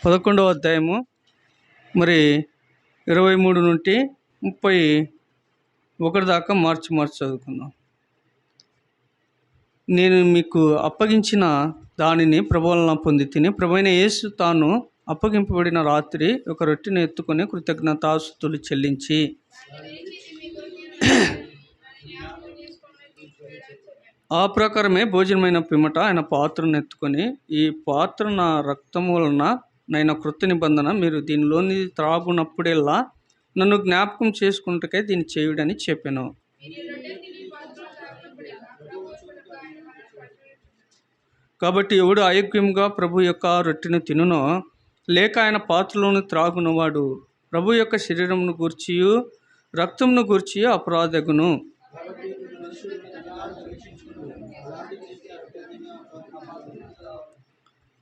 11వ అధ్యాయము మరి 23 నుండి 31 దాకా మార్చి చదువుకుందాం. నేను మీకు అప్పగించిన దానిని ప్రభువలన పొంది తిని, ప్రభువైన యేసు తాను అప్పగింపబడిన రాత్రి ఒక రొట్టెను ఎత్తుకొని కృతజ్ఞతాస్తుతులు చెల్లించి ఆ ప్రకారమే భోజనమైన పిమ్మట ఆయన పాత్రను ఎత్తుకొని, ఈ పాత్ర నా రక్తము వలన నైన కృత నిబంధన, మీరు దీనిలోని త్రాగునప్పుడెల్లా నన్ను జ్ఞాపకం చేసుకుంటకే దీన్ని చేయుడని చెప్పాను. కాబట్టి ఎవడు అయోగ్యంగా ప్రభు యొక్క రొట్టెను తినునో, లేక ఆయన పాత్రలోని త్రాగునవాడు ప్రభు యొక్క శరీరమును గూర్చియు రక్తమును గూర్చియు అపరాధగును.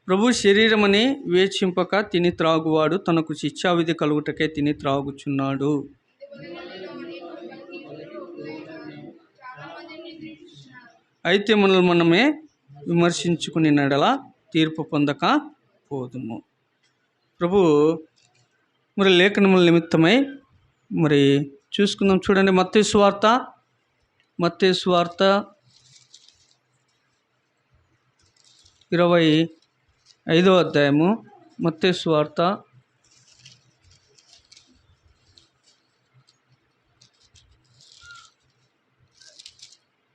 ప్రభు శరీరమని వివేచింపక తిని త్రాగువాడు తనకు శిక్షావిధి కలుగుటకే తిని త్రాగుచున్నాడు. అయితే మనల్ని మనమే విమర్శించుకుని నడల తీర్పు పొందక పోదుము. ప్రభు మరి లేఖనముల నిమిత్తమై మరి చూసుకుందాం. చూడండి, మత్తయి సువార్త 25వ అధ్యాయము. మత్తయి సువార్త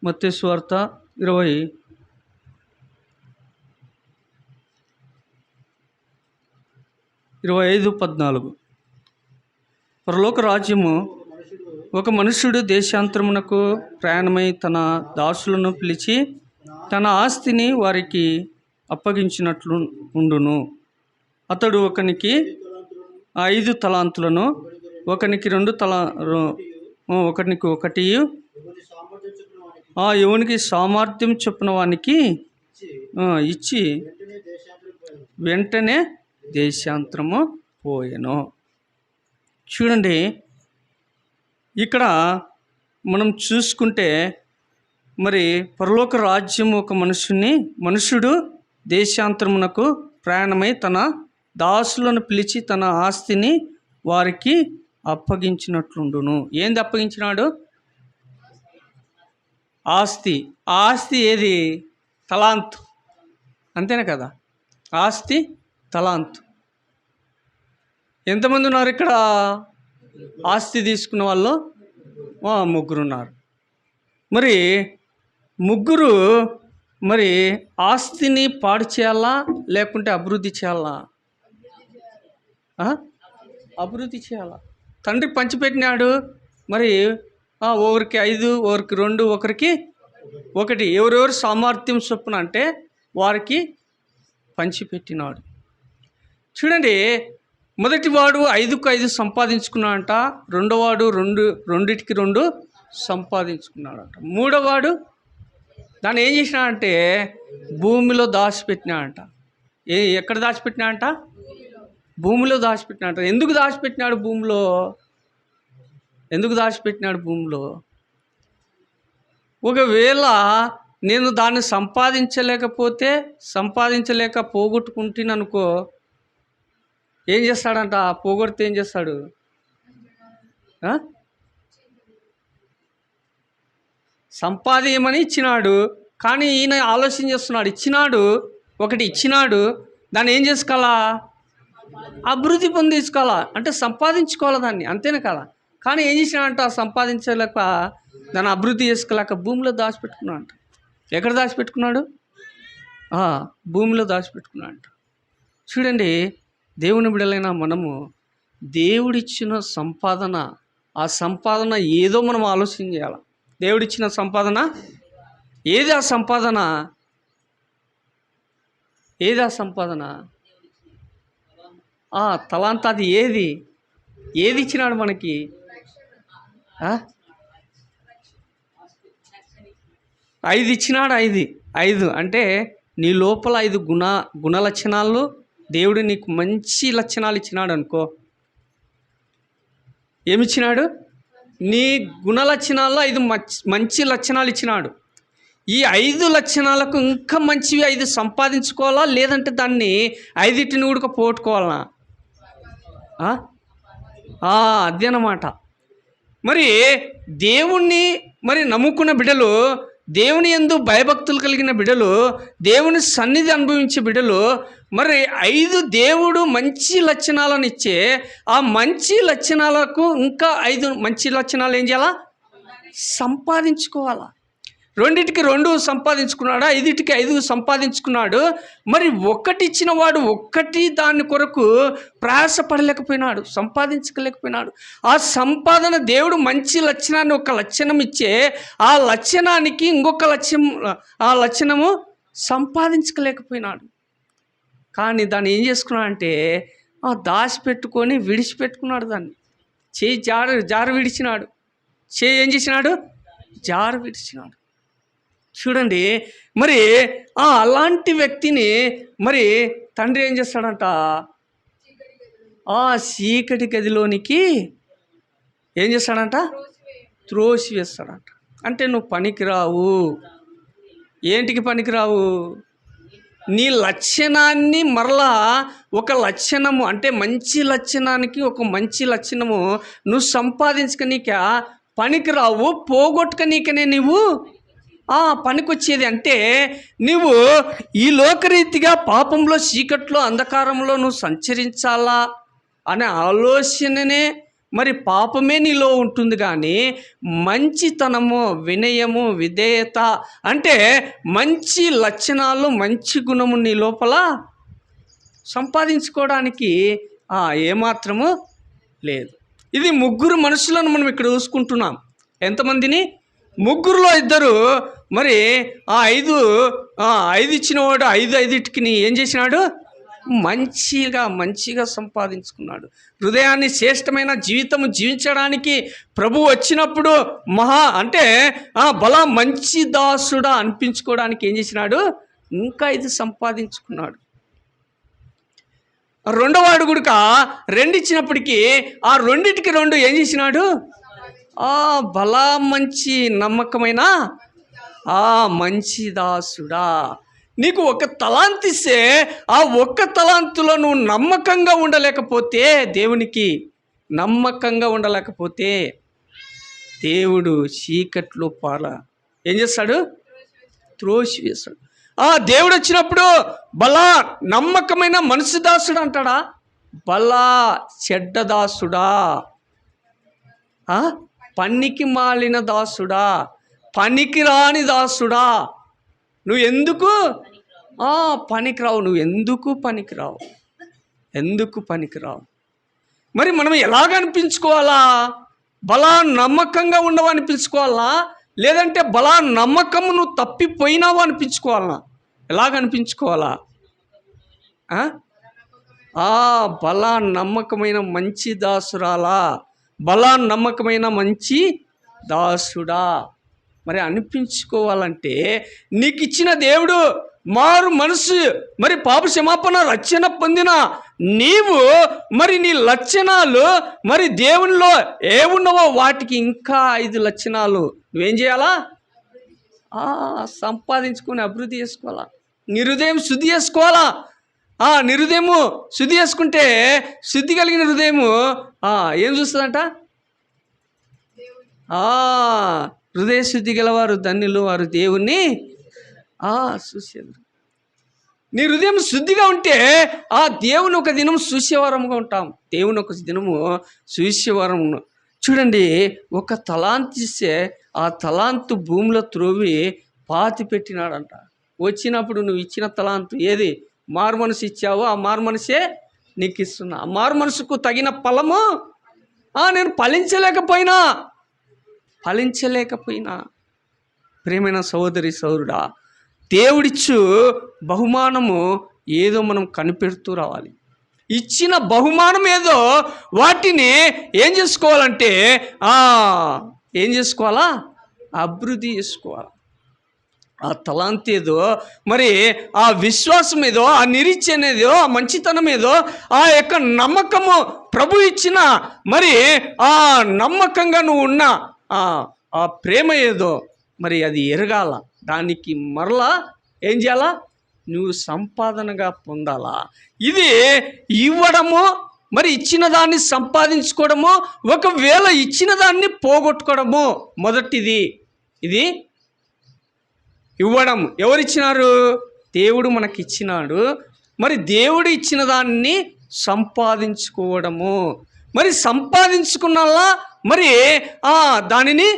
25:14. పరలోక రాజ్యము ఒక మనుష్యుడు దేశాంతరమునకు ప్రయాణమై తన దాసులను పిలిచి తన ఆస్తిని వారికి అప్పగించినట్లు ఉండును. అతడు ఒకనికి 5 తలాంతులను, ఒకనికి 2 ఒకనికి 1, ఎవనికి సామర్థ్యం చొప్పున వానికి ఇచ్చి వెంటనే దేశాంతరము పోయెను. చూడండి, ఇక్కడ మనం చూసుకుంటే మరి పరలోక రాజ్యం ఒక మనుష్యుడు దేశాంతరమునకు ప్రయాణమై తన దాసులను పిలిచి తన ఆస్తిని వారికి అప్పగించినట్లుండును. ఏంది అప్పగించినాడు? ఆస్తి. ఆస్తి ఏది? తలాంతు. అంతేనా కదా? ఆస్తి తలాంతు. ఎంతమంది ఉన్నారు ఇక్కడ? ఆస్తి తీసుకున్న వాళ్ళు 3 ఉన్నారు. మరి 3 మరి ఆస్తిని పాడు చేయాలా లేకుంటే అభివృద్ధి చేయాలా? అభివృద్ధి చేయాలా. తండ్రి పంచిపెట్టినాడు. మరి ఒకరికి 5, ఒకరికి 2, ఒకరికి 1, ఎవరెవరు సామర్థ్యం చొప్పున అంటే వారికి పంచిపెట్టినాడు. చూడండి, మొదటివాడు 5కు 5 సంపాదించుకున్నాడంట. రెండోవాడు 2కి 2 సంపాదించుకున్నాడంట. మూడోవాడు దాన్ని ఏం చేసినాడంటే భూమిలో దాచిపెట్టినాడంట. ఎక్కడ దాచిపెట్టినాడంట? భూమిలో దాచిపెట్టినాడంట. ఎందుకు దాచిపెట్టినాడు భూమిలో? ఒకవేళ నేను దాన్ని సంపాదించలేక పోగొట్టుకుంటున్నానుకో, ఏం చేస్తాడంట? పోగొడితే ఏం చేస్తాడు? సంపాదించమని ఇచ్చినాడు, కానీ ఈయన ఆలోచన చేస్తున్నాడు. ఒకటి ఇచ్చినాడు, దాన్ని ఏం చేసుకోవాలా? అభివృద్ధి పొందించుకోవాలా, అంటే సంపాదించుకోవాలా దాన్ని, అంతేనా కదా? కానీ ఏం చేసినాడంట? సంపాదించలేక దాన్ని అభివృద్ధి చేసుకోలేక భూమిలో దాచిపెట్టుకున్నాడంట. ఎక్కడ దాచిపెట్టుకున్నాడు? భూమిలో దాచిపెట్టుకున్నాడంట. చూడండి, దేవుని బిడ్డలైన మనము దేవుడిచ్చిన సంపాదన, ఆ సంపాదన ఏదో మనం ఆలోచన చేయాలి. దేవుడిచ్చిన సంపాదన ఏది? ఆ సంపాదన తలాంత. అది ఏది ఇచ్చినాడు మనకి? 5 ఇచ్చినాడు. 5 అంటే నీ లోపల 5 గుణ లక్షణాలు దేవుడు నీకు మంచి లక్షణాలు ఇచ్చినాడు అనుకో. ఏమిచ్చినాడు? నీ గుణ లక్షణాల్లో 5 మంచి లక్షణాలు ఇచ్చినాడు. ఈ 5 లక్షణాలకు ఇంకా మంచివి 5 సంపాదించుకోవాలా, లేదంటే దాన్ని 5టిని కూడా పోగొట్టుకోవాలా? అదేనమాట. మరి దేవుణ్ణి మరి నమ్ముకున్న బిడ్డలు, దేవుని యందు భయభక్తులు కలిగిన బిడ్డలు, దేవుని సన్నిధి అనుభవించే బిడ్డలు, మరి 5 దేవుడు మంచి లక్షణాలను ఇచ్చే ఆ మంచి లక్షణాలకు ఇంకా 5 మంచి లక్షణాలు ఏం చేయాలా? సంపాదించుకోవాలా. 2టికి 2 సంపాదించుకున్నాడు, 5టికి 5 సంపాదించుకున్నాడు. మరి ఒక్కటి ఇచ్చిన వాడు ఒక్కటి దాని కొరకు ప్రయాసపడలేకపోయినాడు, సంపాదించలేకపోయినాడు. ఆ సంపాదన దేవుడు మంచి లక్షణాన్ని ఒక లక్షణం ఇచ్చే ఆ లక్షణానికి ఇంకొక ఆ లక్షణము సంపాదించలేకపోయినాడు. కానీ దాన్ని ఏం చేసుకున్నాడంటే దాచిపెట్టుకొని విడిచిపెట్టుకున్నాడు. దాన్ని చేయి జారు విడిచినాడు. చేయి ఏం చేసినాడు? జారు విడిచినాడు. చూడండి, మరి అలాంటి వ్యక్తిని మరి తండ్రి ఏం చేస్తాడంట? చీకటి గదిలోనికి ఏం చేస్తాడంట? త్రోసివేస్తాడంట. అంటే నువ్వు పనికిరావు. ఏంటికి పనికిరావు? నీ లక్షణాన్ని మరలా ఒక లక్షణము, అంటే మంచి లక్షణానికి ఒక మంచి లక్షణము నువ్వు సంపాదించుకనీక పనికిరావు, పోగొట్టుకనీకనే నువ్వు పనికొచ్చేది. అంటే నువ్వు ఈ లోకరీతిగా పాపంలో, చీకట్లో, అంధకారంలో నువ్వు సంచరించాలా అనే ఆలోచననే మరి పాపమే నీలో ఉంటుంది. కానీ మంచితనము, వినయము, విధేయత అంటే మంచి లక్షణాలు, మంచి గుణము నీ లోపల సంపాదించుకోవడానికి ఏమాత్రము లేదు. ఇది 3 మనుషులను మనం ఇక్కడ చూసుకుంటున్నాం. ఎంతమందిని? 3లో 2 మరి 5 ఇచ్చిన వాడు 5టికి ఏం చేసినాడు? మంచిగా సంపాదించుకున్నాడు. హృదయాన్ని శ్రేష్టమైన జీవితం జీవించడానికి ప్రభు వచ్చినప్పుడు అంటే బలా మంచి దాసుడా అనిపించుకోవడానికి ఏం చేసినాడు? ఇంకా 5 సంపాదించుకున్నాడు. 2వాడు కూడా 2 ఇచ్చినప్పటికీ ఆ 2టికి 2 ఏం చేసినాడు? బలా మంచి నమ్మకమైన మంచి దాసుడా. నీకు 1 తలాంతు ఇస్తే ఆ 1 తలాంతులో నువ్వు నమ్మకంగా ఉండలేకపోతే, దేవునికి నమ్మకంగా ఉండలేకపోతే, దేవుడు చీకట్లో ఏం చేస్తాడు? త్రోసివేస్తాడు. దేవుడు వచ్చినప్పుడు బలా నమ్మకమైన మనసు దాసుడు అంటాడా? బలా చెడ్డ దాసుడా, పనికి మాలిన దాసుడా, పనికిరాని దాసుడా, నువ్వు ఎందుకు పనికిరావు? నువ్వు ఎందుకు పనికిరావు? మరి మనం ఎలాగ అనిపించుకోవాలా? బలా నమ్మకంగా ఉండవు అనిపించుకోవాలా, లేదంటే బలా నమ్మకము నువ్వు తప్పిపోయినావు అనిపించుకోవాలా? ఎలాగ అనిపించుకోవాలా? బలా నమ్మకమైన మంచి దాసురాలా, బలా నమ్మకమైన మంచి దాసుడా మరి అనిపించుకోవాలంటే నీకు ఇచ్చిన దేవుడు మారు మనసు, మరి పాప క్షమాపణ, రక్షణ పొందిన నీవు మరి నీ లక్షణాలు మరి దేవునిలో ఏమున్నావో వాటికి ఇంకా 5 లక్షణాలు నువ్వేం చేయాలా? సంపాదించుకొని అభివృద్ధి చేసుకోవాలా. నీ హృదయం శుద్ధి చేసుకోవాలా. నీ హృదయము శుద్ధి చేసుకుంటే, శుద్ధి కలిగిన హృదయము ఏం చూస్తుందంట? హృదయ శుద్ధి గలవారు ధన్యులు, వారు దేవుణ్ణి చూసేది. నీ హృదయం శుద్ధిగా ఉంటే దేవుని ఒక దినం చూసేవారముగా ఉంటాం. దేవుని ఒక దినము చూసేవారం. చూడండి, 1 తలాంతు ఇస్తే ఆ తలాంతు భూమిలో త్రోవి పాతి పెట్టినాడంట. వచ్చినప్పుడు నువ్వు ఇచ్చిన తలాంతు ఏది? మారు మనసు ఇచ్చావు, ఆ మారు మనసే నీకు ఇస్తున్నా. ఆ మారు మనసుకు తగిన ఫలము నేను ఫలించలేకపోయినా ప్రియమైన సహోదరి సహోదరుడా, దేవుడిచ్చు బహుమానము ఏదో మనం కనిపెడుతూ రావాలి. ఇచ్చిన బహుమానం ఏదో వాటిని ఏం చేసుకోవాలంటే ఏం చేసుకోవాలా? అభివృద్ధి చేసుకోవాలి. ఆ తలాంత్ ఏదో, మరి ఆ విశ్వాసం ఏదో, ఆ నిరీక్షణ ఏదో, ఆ మంచితనం ఏదో, ఆ యొక్క నమ్మకము ప్రభు ఇచ్చిన మరి ఆ నమ్మకంగా నువ్వు ఉన్న ఆ ప్రేమ ఏదో మరి అది ఎరగాల. దానికి మరలా ఏం చేయాలా? నువ్వు సంపాదనగా పొందాలా. ఇది ఇవ్వడము, మరి ఇచ్చిన దాన్ని సంపాదించుకోవడము, ఒకవేళ ఇచ్చిన దాన్ని పోగొట్టుకోవడము. మొదటిది ఇది ఇవ్వడం. ఎవరిచ్చినారు? దేవుడు మనకిచ్చినాడు. మరి దేవుడు ఇచ్చిన దాన్ని సంపాదించుకోవడము. మరి సంపాదించుకున్నలా మరి దానిని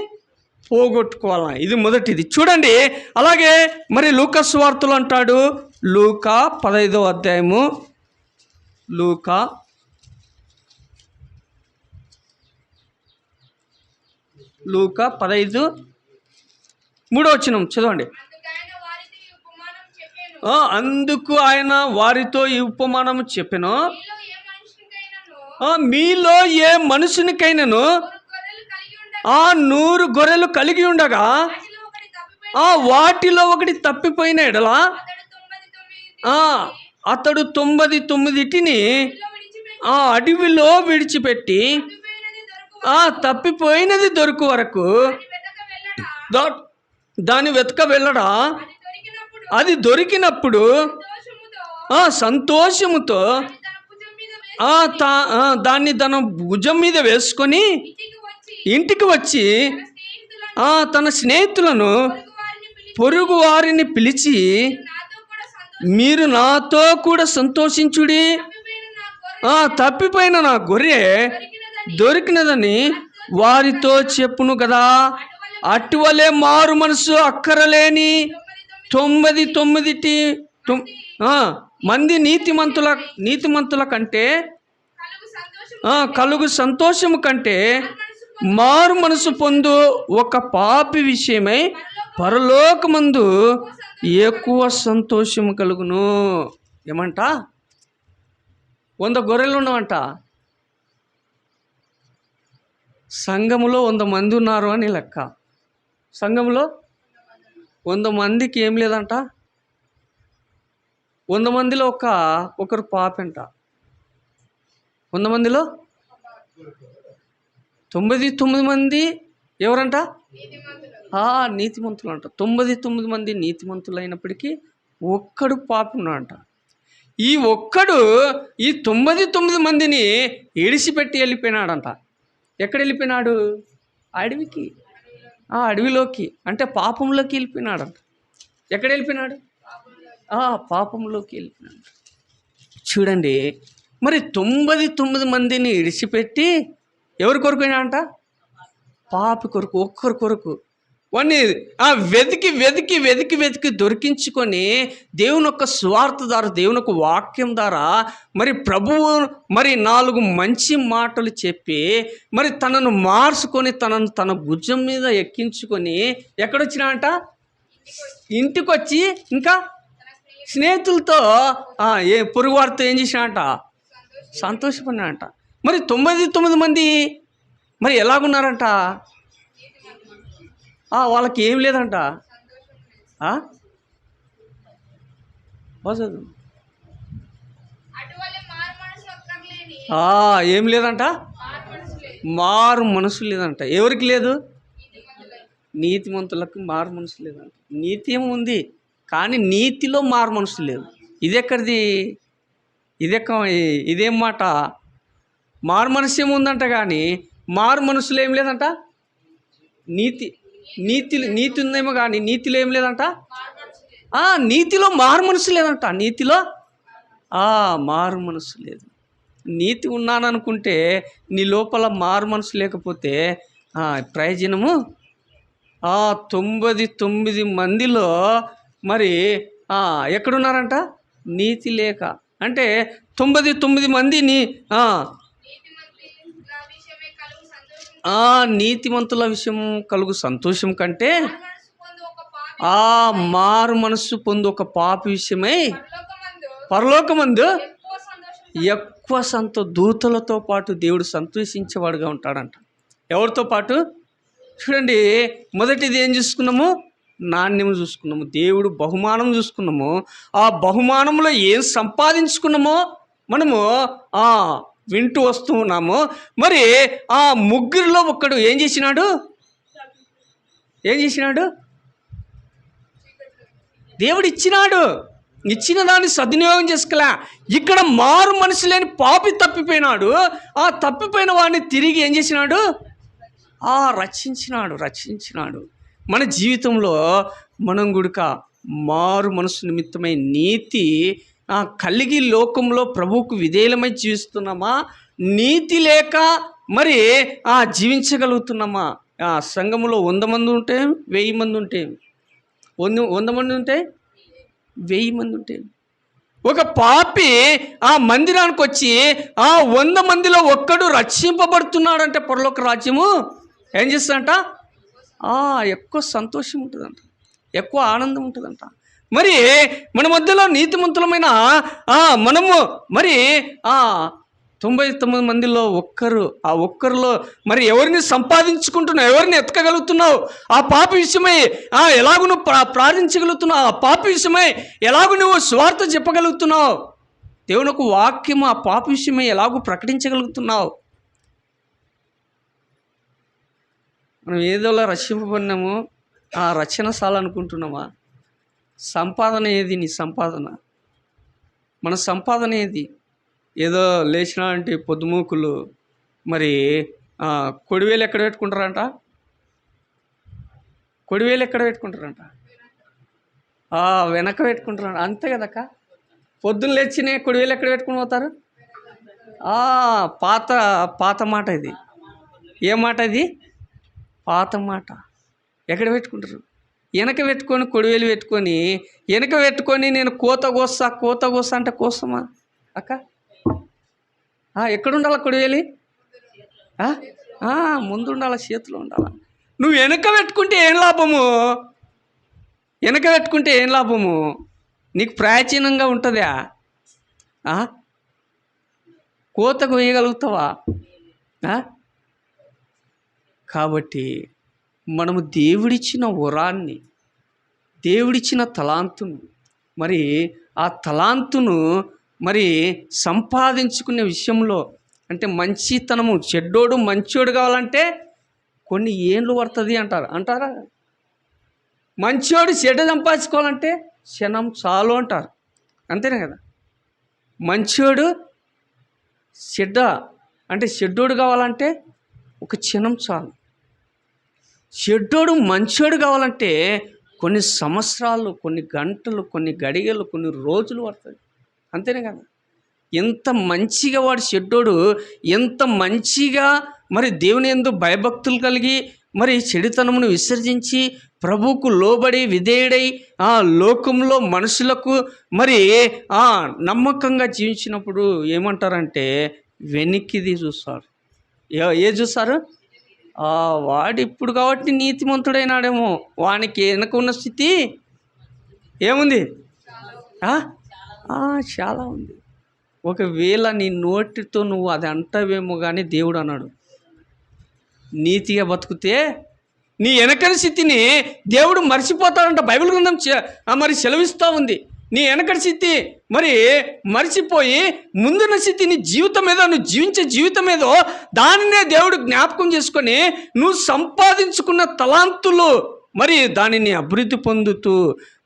పోగొట్టుకోవాలా. ఇది మొదటిది. చూడండి, అలాగే మరి లూకా సువార్తలు అంటాడు, లూకా 15వ అధ్యాయము, లూకా 15:3 చదవండి. అందుకు ఆయన వారితో ఈ ఉపమానము చెప్పెను, మీలో ఏ మనుషునికైనను 100 గొర్రెలు కలిగి ఉండగా వాటిలో ఒకటి తప్పిపోయిన ఎడల అతడు 99టిని అడవిలో విడిచిపెట్టి తప్పిపోయినది దొరుకు వరకు దాని వెతక వెళ్ళడా. అది దొరికినప్పుడు సంతోషముతో దాన్ని తన భుజం మీద వేసుకొని ఇంటికి వచ్చి తన స్నేహితులను, పొరుగు వారిని పిలిచి, మీరు నాతో కూడా సంతోషించుడి, తప్పిపోయిన నా గొర్రె దొరికినదని వారితో చెప్పును కదా. అటువలే మారు మనసు అక్కరలేని 99 మంది నీతిమంతుల కంటే కలుగు సంతోషము కంటే మారు మనసు పొందు ఒక పాపి విషయమై పరలోకమందు ఎక్కువ సంతోషము కలుగును. ఏమంట? 100 గొర్రెలు ఉన్నవంట. సంఘములో 100 మంది ఉన్నారు అని లెక్క. సంఘంలో 100 మందికి ఏం లేదంట. 100 మందిలో ఒకరు పాపంట. 100 మందిలో 99 మంది ఎవరంట? నీతిమంతులు అంట. 99 మంది నీతిమంతులు అయినప్పటికీ ఒక్కడు పాపి ఉన్నాడంట. ఈ ఒక్కడు ఈ 99 మందిని ఇడిసిపెట్టి వెళ్ళిపోయినాడంట. ఎక్కడ వెళ్ళిపోయినాడు? అడవికి, అడవిలోకి, అంటే పాపంలోకి వెళ్ళిపోయినాడంట. ఎక్కడ వెళ్ళిపోయినాడు? పాపంలోకి వెళ్ళిపోయినాడు. చూడండి, మరి 99 మందిని ఇడిచిపెట్టి ఎవరి కొరకునంట? పాపి కొరకు, ఒక్కరి కొరకు. వాడిని వెతికి వెతికి వెతికి వెతికి దొరికించుకొని దేవుని యొక్క స్వార్థ ద్వారా, దేవుని యొక్క వాక్యం ద్వారా మరి ప్రభువు మరి 4 మంచి మాటలు చెప్పి మరి తనను మార్చుకొని తన భుజం మీద ఎక్కించుకొని ఎక్కడొచ్చినాడంట? ఇంటికి వచ్చి ఇంకా స్నేహితులతో పొరుగు వారితో ఏం చేసినాడంట? సంతోషపడినాడంట. మరి 99 మంది మరి ఎలాగున్నారంట? వాళ్ళకి ఏం లేదంట. ఏం లేదంట? మారు మనసు లేదంట. ఎవరికి లేదు? నీతిమంతులకు మారు మనసు లేదంట. నీతి ఏమో ఉంది, కానీ నీతిలో మారు మనసు లేదు. ఇదెక్కడిది? ఇదేం మాట? మారు మనసు ఏముందంట, కానీ మారు మనసులో ఏం లేదంట. నీతి ఉందేమో కానీ నీతిలో ఏం లేదంట. నీతిలో మారు మనసు లేదంట. నీతిలో మారు మనసు లేదు. నీతి ఉన్నాననుకుంటే నీ లోపల మారు మనసు లేకపోతే ప్రయోజనము. 99 మందిలో మరి ఎక్కడున్నారంట? నీతి లేక. అంటే 99 మందిని నీతిమంతుల విషయం కలుగు సంతోషం కంటే మారు మనస్సు పొందు ఒక పాపి విషయమై పరలోకమందు ఎక్కువ దూతలతో పాటు దేవుడు సంతోషించేవాడుగా ఉంటాడంట. ఎవరితో పాటు? చూడండి, మొదటిది ఏం చూసుకున్నాము? నాణ్యం చూసుకున్నాము. దేవుడు బహుమానం చూసుకున్నాము. ఆ బహుమానంలో ఏం సంపాదించుకున్నామో మనము వింటూ వస్తూ ఉన్నాము. మరి ఆ ముగ్గురిలో ఒక్కడు ఏం చేసినాడు? దేవుడు ఇచ్చినాడు, ఇచ్చిన దాన్ని సద్వినియోగం చేసుకోలే. ఇక్కడ మారు మనసు లేని పాపి తప్పిపోయినాడు. ఆ తప్పిపోయిన వాడిని తిరిగి ఏం చేసినాడు? రక్షించినాడు. మన జీవితంలో మనం గుడక మారు మనసు నిమిత్తమై నీతి కలిగి లోకంలో ప్రభువుకు విధేయులమై జీవిస్తున్నామా? నీతి లేక మరి జీవించగలుగుతున్నామా? సంఘంలో 100 మంది ఉంటే 1000 మంది ఉంటే 100 మంది ఉంటే 1000 మంది ఉంటే ఒక పాపి మందిరానికి వచ్చి 100 మందిలో ఒక్కడు రక్షింపబడుతున్నాడంటే పరలోక రాజ్యము ఏం చేస్తుందంట? ఎక్కువ సంతోషం ఉంటుందంట, ఎక్కువ ఆనందం ఉంటుందంట. మరి మన మధ్యలో నీతిమంతులమైన మనము మరి 99 మందిలో ఒక్కరిలో మరి ఎవరిని సంపాదించుకుంటున్నావు, ఎవరిని ఎత్తకగలుగుతున్నావు? ఆ పాపి విషయమై ఎలాగూ నువ్వు ప్రార్థించగలుగుతున్నావు? ఆ పాపి విషయమై ఎలాగూ నువ్వు స్వార్థ చెప్పగలుగుతున్నావు? దేవుని ఒక వాక్యము ఆ పాపి విషయమై ఎలాగూ ప్రకటించగలుగుతున్నావు? మనం ఏదోలా రక్షింపబడినాము, ఆ రక్షణ చాలనుకుంటున్నామా? సంపాదన ఏది? నీ సంపాదన, మన సంపాదన ఏది? ఏదో లేచినాంటి పొద్దుమూకులు మరి కొడివేలు ఎక్కడ పెట్టుకుంటారంట? కొడివేలు ఎక్కడ పెట్టుకుంటారంట? వెనక పెట్టుకుంటారంట. అంతే కదక్క. పొద్దున్న లేచినే కొడివేలు ఎక్కడ పెట్టుకుని పోతారు? పాత మాట ఇది. ఏ మాట ఇది? పాత మాట. ఎక్కడ పెట్టుకుంటారు? వెనక పెట్టుకొని, కొడివేలు పెట్టుకొని, వెనక పెట్టుకొని నేను కోత కోస్తా అంటే కోసమా అక్క? ఎక్కడుండాల కొడివేలి? ముందు ఉండాల, చేతిలో ఉండాల. నువ్వు వెనక పెట్టుకుంటే ఏం లాభము? వెనక పెట్టుకుంటే ఏం లాభము? నీకు ప్రాచీనంగా ఉంటుందా? కోతకు వేయగలుగుతావా? కాబట్టి మనము దేవుడిచ్చిన వరాన్ని, దేవుడిచ్చిన తలాంతును, మరి ఆ తలాంతును మరి సంపాదించుకునే విషయంలో అంటే మంచితనము, చెడ్డోడు మంచోడు కావాలంటే కొన్ని ఏండ్లు పడుతుంది అంటారా? మంచోడు చెడ్డ సంపాదించుకోవాలంటే క్షణం చాలు అంటారు. అంతేనే కదా? మంచోడు చెడ్డోడు కావాలంటే ఒక క్షణం చాలు. చెడ్డోడు మంచోడు కావాలంటే కొన్ని సంవత్సరాలు, కొన్ని గంటలు, కొన్ని గడియలు, కొన్ని రోజులు పడుతుంది. అంతేనే కదా? ఎంత మంచిగా వాడు చెడ్డోడు, ఎంత మంచిగా మరి దేవుని యందు భయభక్తులు కలిగి మరి చెడుతనమును విసర్జించి ప్రభువుకు లోబడి విధేయుడై లోకంలో మనుషులకు మరి నమ్మకంగా జీవించినప్పుడు ఏమంటారంటే వెనక్కిది చూస్తారు. చూస్తారు? వాడు ఇప్పుడు కాబట్టి నీతిమంతుడైనాడేమో, వానికి వెనక ఉన్న స్థితి ఏముంది? చాలా ఉంది. ఒకవేళ నీ నోటితో నువ్వు అది అంటావేమో కానీ దేవుడు అన్నాడు, నీతిగా బతుకుతే నీ వెనకని స్థితిని దేవుడు మర్చిపోతాడంట. బైబిల్ గ్రంథం మరి సెలవిస్తూ ఉంది. నీ వెనకటి స్థితి మరి మర్చిపోయి ముందున్న స్థితి నీ జీవితం ఏదో, నువ్వు జీవించే జీవితం ఏదో దానినే దేవుడు జ్ఞాపకం చేసుకొని నువ్వు సంపాదించుకున్న తలాంతులు మరి దానిని అభివృద్ధి పొందుతూ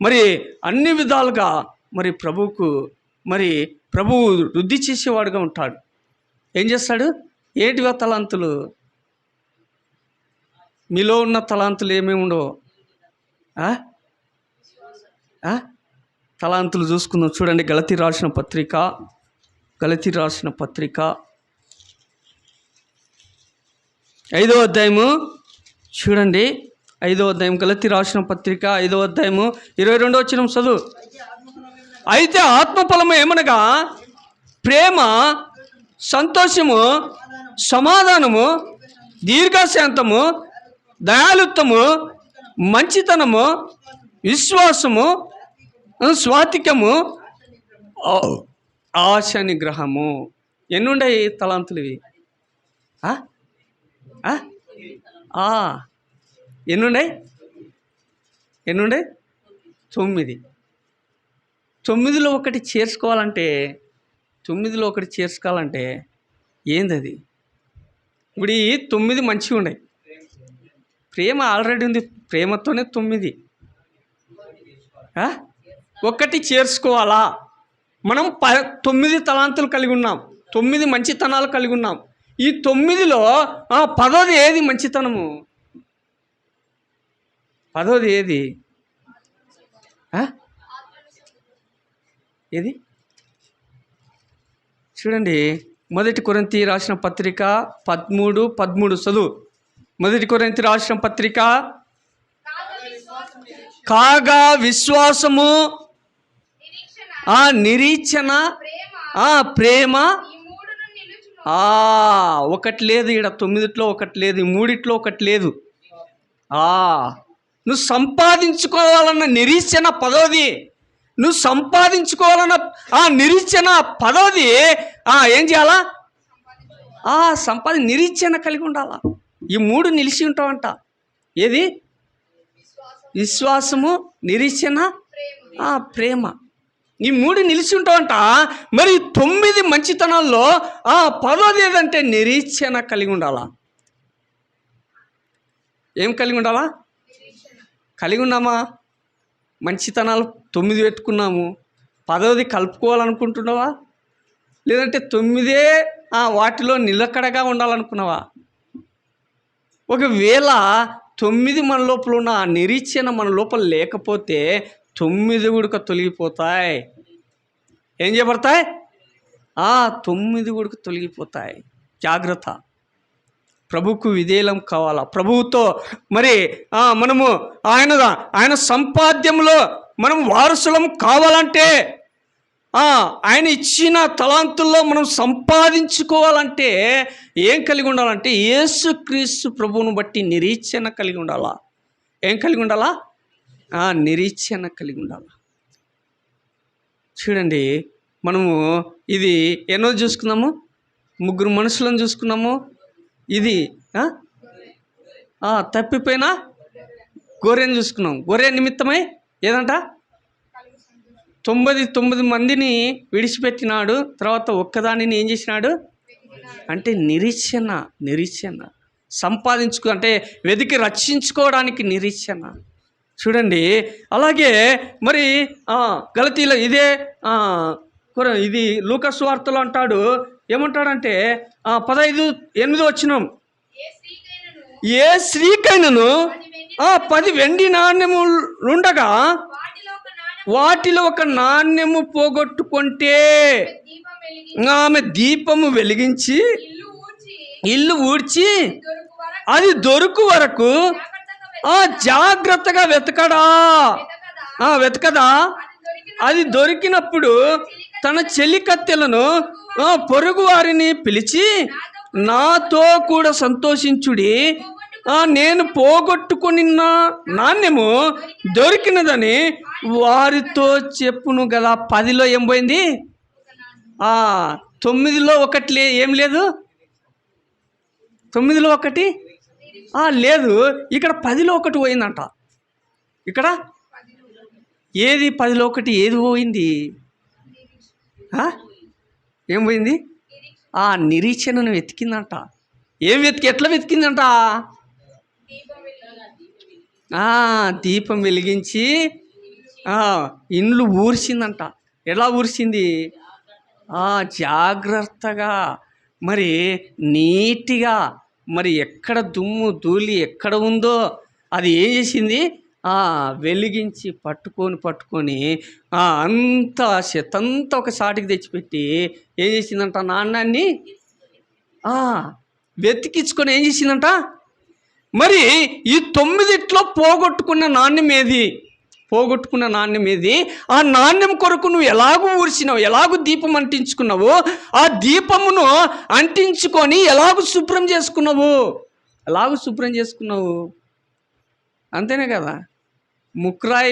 మరి అన్ని విధాలుగా మరి ప్రభువు వృద్ధి చేసేవాడుగా ఉంటాడు. ఏం చేస్తాడు? ఏంటివా తలాంతులు? మీలో ఉన్న తలాంతులు ఏమేమి ఉండవు? తలాంతులు చూసుకుందాం. చూడండి, గలతీ రాసిన పత్రిక 5వ అధ్యాయము చూడండి. 5వ అధ్యాయం గలతీ రాసిన పత్రిక 5వ అధ్యాయము 22వ వచనం చదువు. అయితే ఆత్మఫలము ఏమనగా ప్రేమ, సంతోషము, సమాధానము, దీర్ఘశాంతము, దయాలుత్వము, మంచితనము, విశ్వాసము, స్వాతికము, ఆశ నిగ్రహము. ఎన్నుండయి తలాంతులు ఇవి? ఎన్నుండయి? 9. 9లో ఒకటి చేర్చుకోవాలంటే ఏంది అది? ఇప్పుడు ఈ 9 మంచిగా ఉన్నాయి. ప్రేమ ఆల్రెడీ ఉంది, ప్రేమతోనే 9. ఒకటి చేర్చుకోవాలా. మనం 9 తలాంతులు కలిగి ఉన్నాం, 9 మంచితనాలు కలిగి ఉన్నాం. ఈ 9లో 10ది ఏది మంచితనము? 10ది ఏది? ఏది చూడండి. 1 కొరింథీ రాసిన పత్రిక 13:13 చదువు. 1 కొరింథీ రాసిన పత్రిక. కాగా విశ్వాసము, నిరీక్షణ, ప్రేమ. ఒకటి లేదు ఈడ, 9లో ఒకటి లేదు, 3లో ఒకటి లేదు. నువ్వు సంపాదించుకోవాలన్న నిరీక్షణ 10ది. నువ్వు సంపాదించుకోవాలన్న నిరీక్షణ 10ది. ఏం చేయాలా? నిరీక్షణ కలిగి ఉండాలా. ఈ 3 నిలిచి ఉంటావంట. ఏది? విశ్వాసము, నిరీక్షణ, ప్రేమ. ఈ 3 నిలిచి ఉంటావంట. మరి 9 మంచితనాల్లో 10ది ఏదంటే నిరీక్షణ కలిగి ఉండాలా. ఏం కలిగి ఉండాలా? కలిగి ఉన్నామా? మంచితనాలు 9 పెట్టుకున్నాము, 10ది కలుపుకోవాలనుకుంటున్నావా? లేదంటే 9 వాటిలో నిలకడగా ఉండాలనుకున్నావా? ఒకవేళ 9 మన లోపల ఉన్న నిరీక్షణ మన లోపల లేకపోతే 9 కూడా తొలగిపోతాయి. ఏం చేయబడతాయి? 9 కూడా తొలగిపోతాయి. జాగ్రత్త. ప్రభువుకు విధేయం కావాలా. ప్రభువుతో మరి మనము ఆయన సంపాద్యంలో మనం వారసులం కావాలంటే, ఆయన ఇచ్చిన తలాంతుల్లో మనం సంపాదించుకోవాలంటే ఏం కలిగి ఉండాలంటే యేసుక్రీస్తు ప్రభువును బట్టి నిరీక్షణ కలిగి ఉండాలా. ఏం కలిగి ఉండాలా? నిరీక్షణ కలిగి ఉండాలా. చూడండి, మనము ఇది ఎన్నో చూసుకున్నాము, 3 మనుషులను చూసుకున్నాము. ఇది తప్పిపోయిన గొర్రెను చూసుకున్నాం. గొర్రె నిమిత్తమై ఏదంట 99 మందిని విడిచిపెట్టినాడు, తర్వాత ఒక్కదానిని ఏం చేసినాడు అంటే నిరీక్షణ అంటే వెతికి రక్షించుకోవడానికి నిరీక్షణ. చూడండి, అలాగే మరి గలతీలో ఇది లూకా సువార్తలో అంటాడు. ఏమంటాడంటే 15:8 వచ్చినాం. ఏ స్త్రీకైనను 10 వెండి నాణ్యములుండగా వాటిలో ఒక నాణ్యము పోగొట్టుకుంటే ఆమె దీపము వెలిగించి ఇల్లు ఊడ్చి అది దొరుకు వరకు జాగ్రత్తగా వెతకదా. అది దొరికినప్పుడు తన చెలికత్తెలను పొరుగు వారిని పిలిచి నాతో కూడా సంతోషించుడి, నేను పోగొట్టుకుని నాణ్యము దొరికినదని వారితో చెప్పును కదా. 10లో ఏం పోయింది? 9లో ఒకటి ఏం లేదు, 9లో ఒకటి లేదు. ఇక్కడ 10లో ఒకటి పోయిందంట. ఇక్కడ ఏది? 10లో ఒకటి ఏది పోయింది? ఏం పోయింది? నిరీక్షణను వెతికిందంట. ఎట్లా వెతికిందంట? దీపం వెలిగించి ఇండ్లు ఊర్చిందంట. ఎలా ఊర్చింది? జాగ్రత్తగా, మరి నీట్గా, మరి ఎక్కడ దుమ్ము ధూళి ఎక్కడ ఉందో అది ఏం చేసింది? వెలిగించి పట్టుకొని అంతా చెత్తంతా ఒక సాటికి తెచ్చిపెట్టి ఏం చేసిందంట? నాణ్యాన్ని వెతికించుకొని ఏం చేసిందంట? మరి ఈ 9లో పోగొట్టుకున్న నాణ్యం ఏది? ఆ నాణ్యం కొరకు నువ్వు ఎలాగూ ఊర్చినావు, ఎలాగూ దీపం అంటించుకున్నావు, ఆ దీపమును అంటించుకొని ఎలాగూ శుభ్రం చేసుకున్నావు. అంతేనే కదా. ముక్రాయి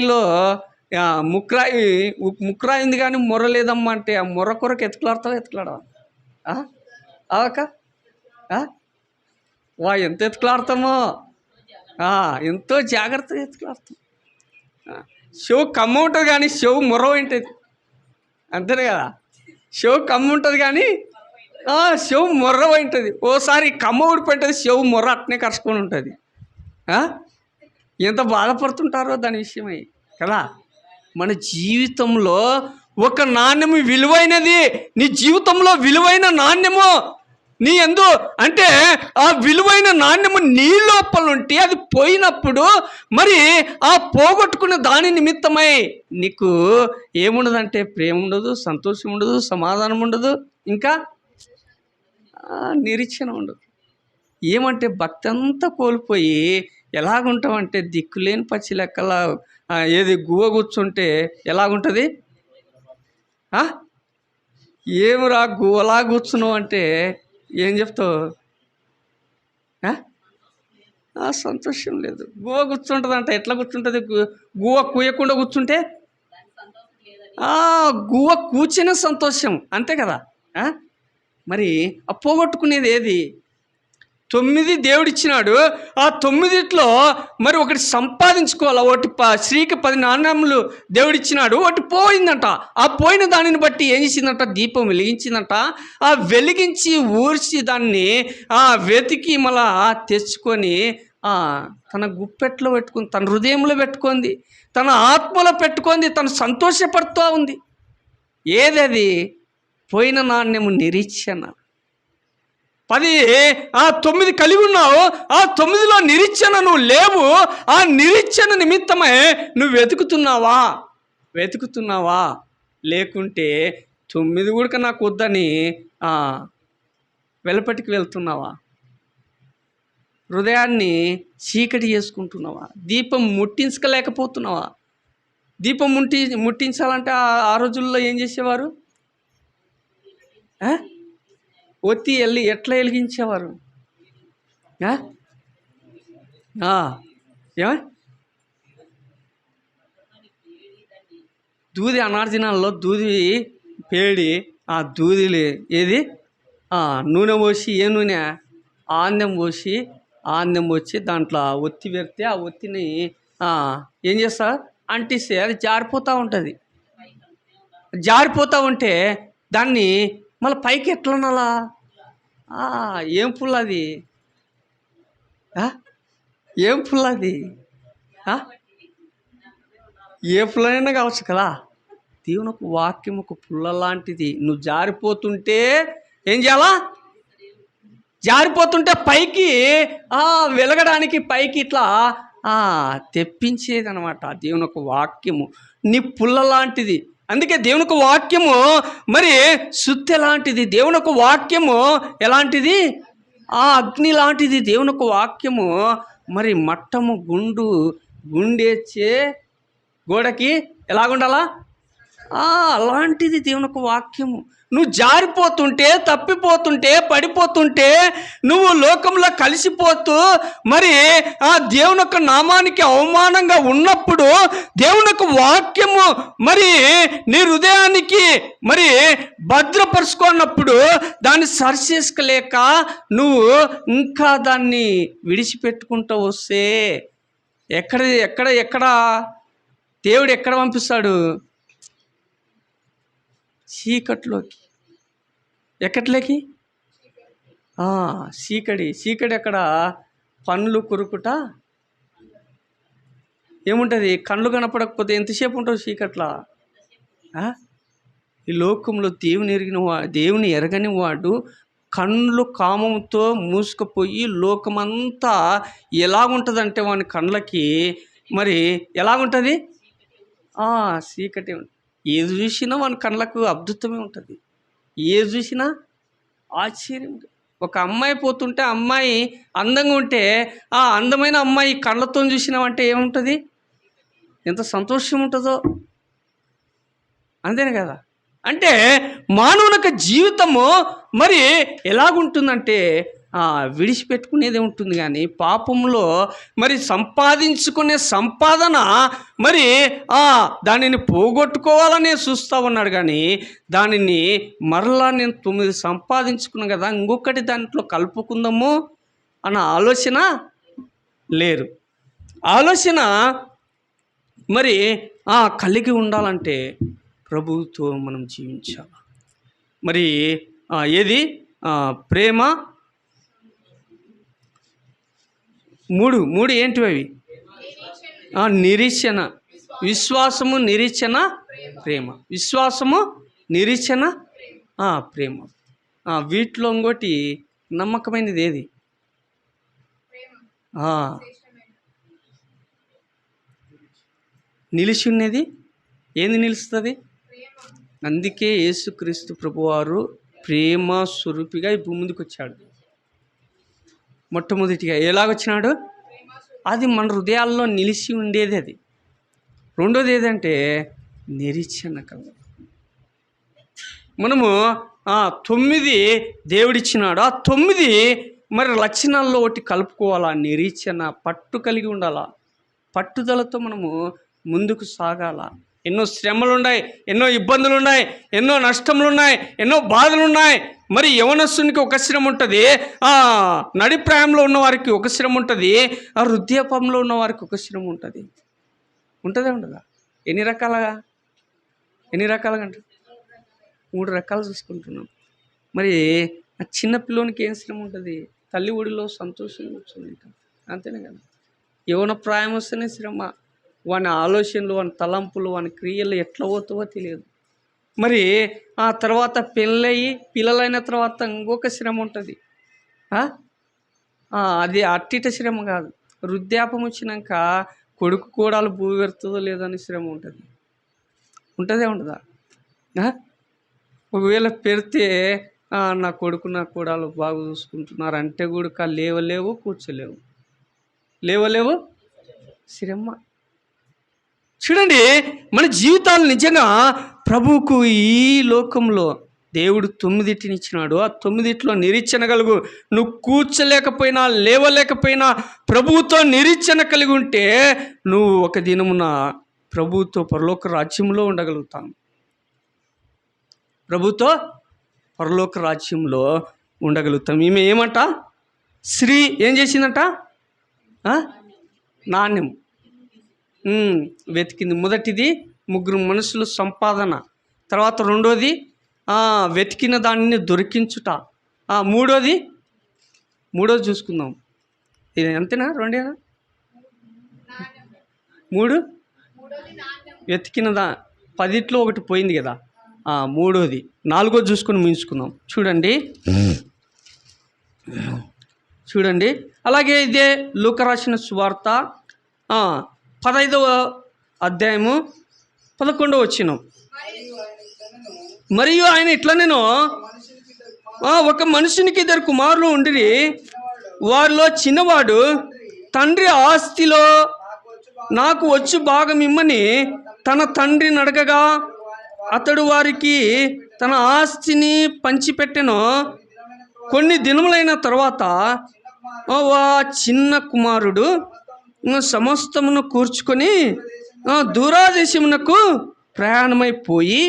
ఉంది కానీ మొర్ర లేదమ్మా అంటే ఆ మొర్ర కొరకు ఎత్తుకులాడవా? అవక ఎంత ఎత్తుకులాడతామో, ఎంతో జాగ్రత్తగా ఎత్తుకులాడతాం. షో కమ్మ ఉంటుంది కానీ షో మొర్ర ఉంటుంది. అంతేనే కదా. షో కమ్మ ఉంటుంది కానీ షో మొర్ర ఉంటుంది. ఓసారి కమ్మ ఊడిపోయింటుంది, షో మొర్ర అట్నే కరుచుకొని ఉంటుంది. ఎంత బాధపడుతుంటారో దాని విషయమై కదా. మన జీవితంలో ఒక నాణ్యము విలువైనది. నీ జీవితంలో విలువైన నాణ్యము నీ యందు అంటే ఆ విలువైన నాణ్యము నీ లోపల ఉంటే అది పోయినప్పుడు మరి ఆ పోగొట్టుకున్న దాని నిమిత్తమై నీకు ఏముండదంటే ప్రేమ ఉండదు, సంతోషం ఉండదు, సమాధానం ఉండదు, ఇంకా నిరీక్షణ ఉండదు. ఏమంటే భక్తి అంతా కోల్పోయి ఎలాగుంటామంటే దిక్కులేని పచ్చి లెక్కలా ఏది గువ్వ కూర్చుంటే ఎలాగుంటుంది? ఏమిరా గువ్వలా కూర్చున్నావు అంటే ఏం చెప్తావు? సంతోషం లేదు. గువ్వ కూర్చుంటుంది అంట. ఎట్లా కూర్చుంటుంది? గువ్వ కూయకుండా కూర్చుంటే గువ్వ కూర్చునే సంతోషం, అంతే కదా. మరి ఆ పోగొట్టుకునేది ఏది? 9 దేవుడిచ్చినాడు. ఆ 9లో మరి ఒకటి సంపాదించుకోవాలి. ఒకటి స్త్రీకి 10 నాణ్యములు దేవుడిచ్చినాడు, ఒకటి పోయిందంట. ఆ పోయిన దానిని బట్టి ఏం చేసిందంట? దీపం వెలిగించిందంట. ఆ వెలిగించి ఊర్చి దాన్ని వెతికి మళ్ళా తెచ్చుకొని తన గుప్పెట్లో పెట్టుకుంది, తన హృదయంలో పెట్టుకుంది, తన ఆత్మలో పెట్టుకుంది, తను సంతోషపడుతూ ఉంది. ఏదది? పోయిన నాణ్యము నిరీక్షణ. 9 కలిగి ఉన్నావు. ఆ 9లో నిరీక్షణ నువ్వు లేవు. ఆ నిరీక్షణ నిమిత్తమే నువ్వు వెతుకుతున్నావా? లేకుంటే 9 కూడా నాకు వద్దని వెలపటికి వెళ్తున్నావా? హృదయాన్ని చీకటి చేసుకుంటున్నావా? దీపం ముట్టించలేకపోతున్నావా? దీపం ముట్టించాలంటే ఆ రోజుల్లో ఏం చేసేవారు? ఒత్తి ఎట్లా వెలిగించేవారు? దూది అనార్జనాల్లో దూది పేడి ఆ దూదిలి ఏది నూనె పోసి, ఏ నూనె? ఆందెం పోసి, ఆందెం వచ్చి దాంట్లో ఒత్తి పెడితే ఆ ఒత్తిని ఏం చేస్తా? అంటిస్తే అది జారిపోతూ ఉంటుంది. జారిపోతూ ఉంటే దాన్ని మళ్ళీ పైకి ఎట్లనాలా? ఏం పుల్లది? ఏం పుల్లది? ఏ పుల్లనైనా కావచ్చు కదా. దేవుని ఒక వాక్యం ఒక పుల్ల లాంటిది. నువ్వు జారిపోతుంటే ఏం చేయాలా? జారిపోతుంటే పైకి వెలగడానికి పైకి ఇట్లా తెప్పించేది అనమాట. దేవుని ఒక వాక్యము నీ పుల్ల లాంటిది. అందుకే దేవుని ఒక వాక్యము మరి సుత్తె లాంటిది. దేవుని ఒక వాక్యము ఎలాంటిది? అగ్ని లాంటిది. దేవుని ఒక వాక్యము మరి మట్టము గుండెచ్చే గోడకి ఎలాగుండాలా? అలాంటిది దేవుని ఒక వాక్యము. నువ్వు జారిపోతుంటే, తప్పిపోతుంటే, పడిపోతుంటే, నువ్వు లోకంలో కలిసిపోతూ మరి దేవుని యొక్క నామానికి అవమానంగా ఉన్నప్పుడు దేవుని యొక్క వాక్యము మరి నీ హృదయానికి మరి భద్రపరుచుకున్నప్పుడు దాన్ని సరిచేసుకోలేక నువ్వు ఇంకా దాన్ని విడిచిపెట్టుకుంటూ వస్తే ఎక్కడ దేవుడు ఎక్కడ పంపిస్తాడు? చీకట్లోకి. ఎక్కట్లేకి? చీకటి అక్కడ పనులు కొరుకుట ఏముంటుంది? కళ్ళు కనపడకపోతే ఎంతసేపు ఉంటుంది చీకట్లా? ఈ లోకంలో దేవుని ఎరగని వాడు కళ్ళు కామంతో మూసుకుపోయి లోకమంతా ఎలాగుంటుందంటే వాని కళ్ళకి మరి ఎలాగుంటుంది? చీకటి. ఏది చూసినా వాని కళ్ళకు అద్భుతమే ఉంటుంది. ఏది చూసినా ఆశ్చర్యం. ఒక అమ్మాయి పోతుంటే అమ్మాయి అందంగా ఉంటే ఆ అందమైన అమ్మాయి కళ్ళతో చూసినామంటే ఏముంటుంది? ఎంత సంతోషం ఉంటుందో. అంతేనే కదా. అంటే మానవునిక జీవితము మరి ఎలాగుంటుందంటే విడిచిపెట్టుకునేదే ఉంటుంది. కానీ పాపంలో మరి సంపాదించుకునే సంపాదన మరి దానిని పోగొట్టుకోవాలనే చూస్తూ ఉన్నాడు. కానీ దానిని మరలా నేను 9 సంపాదించుకున్నాను కదా, ఇంకొకటి దాంట్లో కలుపుకుందాము అన్న ఆలోచన లేరు. ఆలోచన మరి కలిగి ఉండాలంటే ప్రభువుతో మనం జీవించాలి. మరి ఏది? ప్రేమ. మూడు ఏంటివి అవి? నిరీక్షణ, విశ్వాసము, నిరీక్షణ, ప్రేమ. విశ్వాసము, నిరీక్షణ, ప్రేమ. వీటిలో ఇంకోటి నమ్మకమైనది ఏది? నిలిచి ఉన్నది ఏంది? నిలుస్తుంది. అందుకే యేసుక్రీస్తు ప్రభువారు ప్రేమ స్వరూపిగా ఈ భూమి మీదకి వచ్చాడు. మొట్టమొదటిగా ఎలాగొచ్చినాడు? అది మన హృదయాల్లో నిలిచి ఉండేది. అది. రెండోది ఏదంటే నిరీక్షణ కల. మనము 9 దేవుడిచ్చినాడు. ఆ 9 మరి లక్షణాల్లో ఒకటి కలుపుకోవాలా. నిరీక్షణ, పట్టు కలిగి ఉండాలా. పట్టుదలతో మనము ముందుకు సాగాల. ఎన్నో శ్రమలు ఉన్నాయి, ఎన్నో ఇబ్బందులు ఉన్నాయి, ఎన్నో నష్టములు ఉన్నాయి, ఎన్నో బాధలు ఉన్నాయి. మరి యవనస్తునికి ఒక శ్రమ ఉంటుంది, నడిప్రాయంలో ఉన్న వారికి ఒక శ్రమ ఉంటుంది, వృద్ధాప్యంలో ఉన్న వారికి ఒక శ్రమ ఉంటుంది. ఉంటుందే ఉండదా? ఎన్ని రకాలుగా అంటే 3 రకాలు చూసుకుంటున్నాం. మరి ఆ చిన్న పిల్లోనికి ఏం శ్రమ ఉంటుంది? తల్లి ఒడిలో సంతోషంగా వచ్చింది. అంతేనే కదా. యవన ప్రాయం వస్తేనే శ్రమ. వాని ఆలోచనలు, వాని తలంపులు, వాని క్రియలు ఎట్లా పోతావో తెలియదు. మరి ఆ తర్వాత పెళ్ళయి పిల్లలైన తర్వాత ఇంకొక శ్రమ ఉంటుంది. అది అట్టిట శ్రమ కాదు. వృద్ధాప్యం వచ్చినాక కొడుకు కోడలు భూమి పెడుతుందో లేదో అని శ్రమ ఉంటుంది. ఉంటుందే ఉండదా? ఒకవేళ పెడితే నా కొడుకు నా కోడలు బాగా చూసుకుంటున్నారు అంటే కూడా లేవలేవు, కూర్చోలేవు, లేవలేవు, శ్రమ. చూడండి, మన జీవితాలు నిజంగా ప్రభువుకు ఈ లోకంలో దేవుడు 9 ఇచ్చినాడు. ఆ 9 నిరీక్షణ కలుగు. నువ్వు కూర్చోలేకపోయినా, లేవలేకపోయినా ప్రభువుతో నిరీక్షణ కలిగి ఉంటే నువ్వు ఒక దినమున ప్రభువుతో పరలోక రాజ్యంలో ఉండగలుగుతాను. ప్రభుతో పరలోక రాజ్యంలో ఉండగలుగుతాం. ఈమె ఏమంట? స్త్రీ ఏం చేసిందంట? నాణ్యం వెతికింది. మొదటిది 3 మనుషులు సంపాదన. తర్వాత రెండోది వెతికిన దానిని దొరికించుట. మూడోది చూసుకుందాం. ఇది అంతేనా? 2 3 వెతికిన 10 ఒకటి పోయింది కదా. మూడోది. 4 చూసుకొని ముగించుకుందాం. చూడండి. అలాగే ఇదే లూకా రాసిన సువార్త 15వ అధ్యాయము 11వ వచనం. మరియు ఆయన ఇట్లా, నేను ఒక మనుషునికి 2 కుమారులు ఉండిరి. వారిలో చిన్నవాడు తండ్రి ఆస్తిలో నాకు వచ్చు భాగం ఇమ్మని తన తండ్రిని అడగగా అతడు వారికి తన ఆస్తిని పంచిపెట్టెను. కొన్ని దినములైన తర్వాత చిన్న కుమారుడు సమస్తమును కూర్చుకొని దూరాదేశమునకు ప్రయాణమైపోయి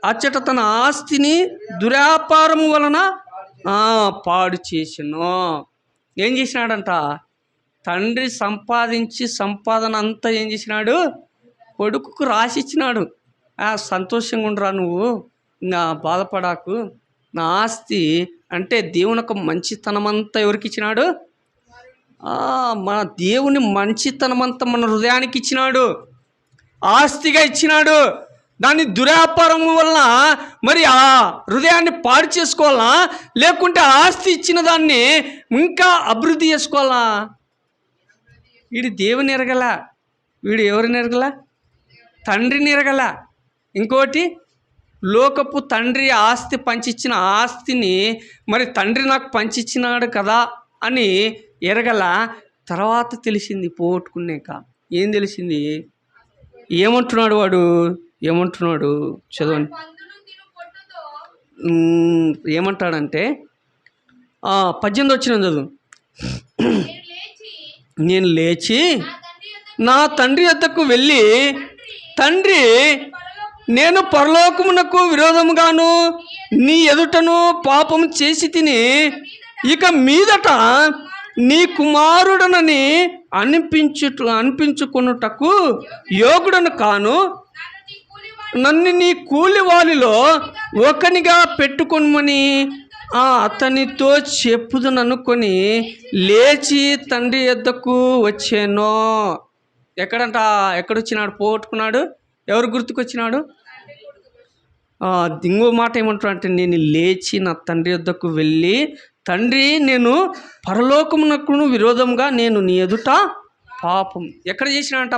అచ్చట తన ఆస్తిని దుర్వ్యాపారము వలన పాడు చేసెను. ఏం చేసినాడంట? తండ్రి సంపాదించి సంపాదన అంతా ఏం చేసినాడు? కొడుకుకు రాసిచ్చినాడు. సంతోషంగా ఉండరా, నువ్వు నా బాధపడాకు, నా ఆస్తి అంటే దేవుని యొక్క మంచితనమంతా ఎవరికి ఇచ్చినాడు? మన దేవుని మంచితనమంతా మన హృదయానికి ఇచ్చినాడు, ఆస్తిగా ఇచ్చినాడు. దాన్ని దుర్వ్యాపారం వలన మరి ఆ హృదయాన్ని పాడు చేసుకోవాలా, లేకుంటే ఆస్తి ఇచ్చిన దాన్ని ఇంకా అభివృద్ధి చేసుకోవాలా? వీడు దేవుని ఎరగల, వీడు ఎవరిని ఎరగల? తండ్రిని ఎరగల. ఇంకోటి, లోకపు తండ్రి ఆస్తి పంచిచ్చిన ఆస్తిని మరి తండ్రి నాకు పంచిచ్చినాడు కదా అని ఎరగల. తర్వాత తెలిసింది పోగొట్టుకున్నాక. ఏం తెలిసింది? ఏమంటున్నాడు వాడు? ఏమంటున్నాడు? చదవండి. ఏమంటాడంటే 18 వచ్చిన చదువు. నేను లేచి నా తండ్రి వద్దకు వెళ్ళి, తండ్రి, నేను పరలోకమునకు విరోధముగాను నీ ఎదుటను పాపం చేసి తిని ఇక మీదట నీ కుమారుడనని అనిపించుకొనుటకు యోగుడను కాను. నన్ను నీ కూలి వారిలో ఒకనిగా పెట్టుకొనుమని అతనితో చెప్పుదుననుకొని లేచి తండ్రి యొద్దకు వచ్చాను. ఎక్కడొచ్చినాడు? పోగొట్టుకున్నాడు. ఎవరు గుర్తుకొచ్చినాడు? ఇంకో మాట ఏమంటాడు అంటే, నేను లేచి నా తండ్రి యొద్దకు వెళ్ళి, తండ్రి, నేను పరలోకమునకును విరోధంగా నేను నీ ఎదుట పాపం. ఎక్కడ చేసినాడంట?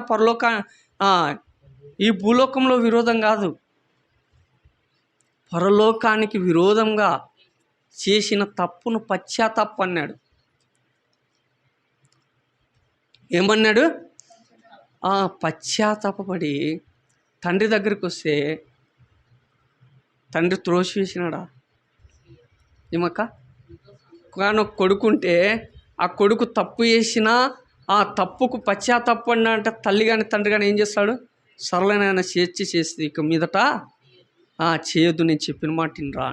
ఈ భూలోకంలో విరోధం కాదు, పరలోకానికి విరోధంగా చేసిన తప్పును పశ్చాత్తాపం అన్నాడు. ఏమన్నాడు? పశ్చాత్తాపడి తండ్రి దగ్గరికి వస్తే తండ్రి త్రోసివేసినాడా? ఏమక్క? కానీ ఒక కొడుకుంటే ఆ కొడుకు తప్పు చేసినా ఆ తప్పుకు పశ్చాత్తాపడినా అంటే తల్లి కానీ తండ్రి కానీ ఏం చేస్తాడు? సరళనైనా చేసి ఇక మీదట చేయొద్దు, నేను చెప్పిన మాట వినరా.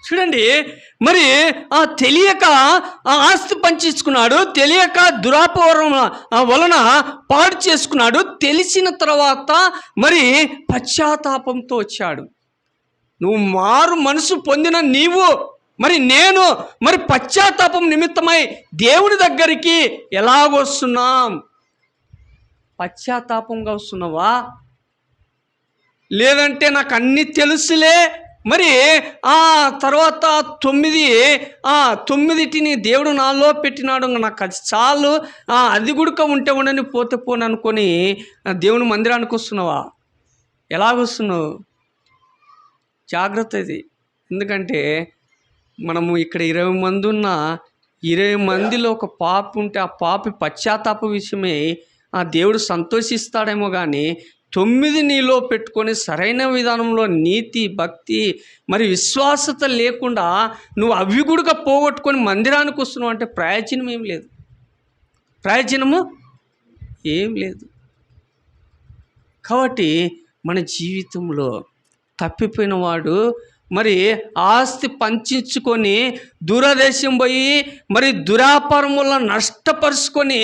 చూడండి, మరి తెలియక ఆస్తి పంచుకున్నాడు, తెలియక దురాపవరం వలన పాడు చేసుకున్నాడు. తెలిసిన తర్వాత మరి పశ్చాత్తాపంతో వచ్చాడు. నువ్వు మారు మనసు పొందిన నీవు, మరి నేను మరి పశ్చాత్తాపం నిమిత్తమై దేవుని దగ్గరికి ఎలాగొస్తున్నాం? పశ్చాత్తాపంగా వస్తున్నావా? లేదంటే నాకు అన్నీ తెలుసులే, మరి తర్వాత 9టిని దేవుడు నాలో పెట్టినాడు, నాకు అది చాలు, అది గుడక ఉంటే ఉండని పోతే పోను అనుకొని దేవుని మందిరానికి వస్తున్నావా? ఎలాగొస్తున్నావు? జాగ్రత్త ఇది. ఎందుకంటే మనము ఇక్కడ 20 మంది ఉన్న 20 మందిలో ఒక పాపి ఉంటే ఆ పాపి పశ్చాత్తాప విషయమే దేవుడు సంతోషిస్తాడేమో, కానీ 9 నీలో పెట్టుకొని సరైన విధానంలో నీతి, భక్తి, మరి విశ్వాసత లేకుండా నువ్వు అవి కూడా పోగొట్టుకొని మందిరానికి వస్తున్నావు అంటే ప్రయోజనం ఏం లేదు. ప్రయోజనము ఏం లేదు. కాబట్టి మన జీవితంలో తప్పిపోయిన వాడు మరి ఆస్తి పంచుకొని దూరదేశం పోయి మరి దురాపారం వల్ల నష్టపరుచుకొని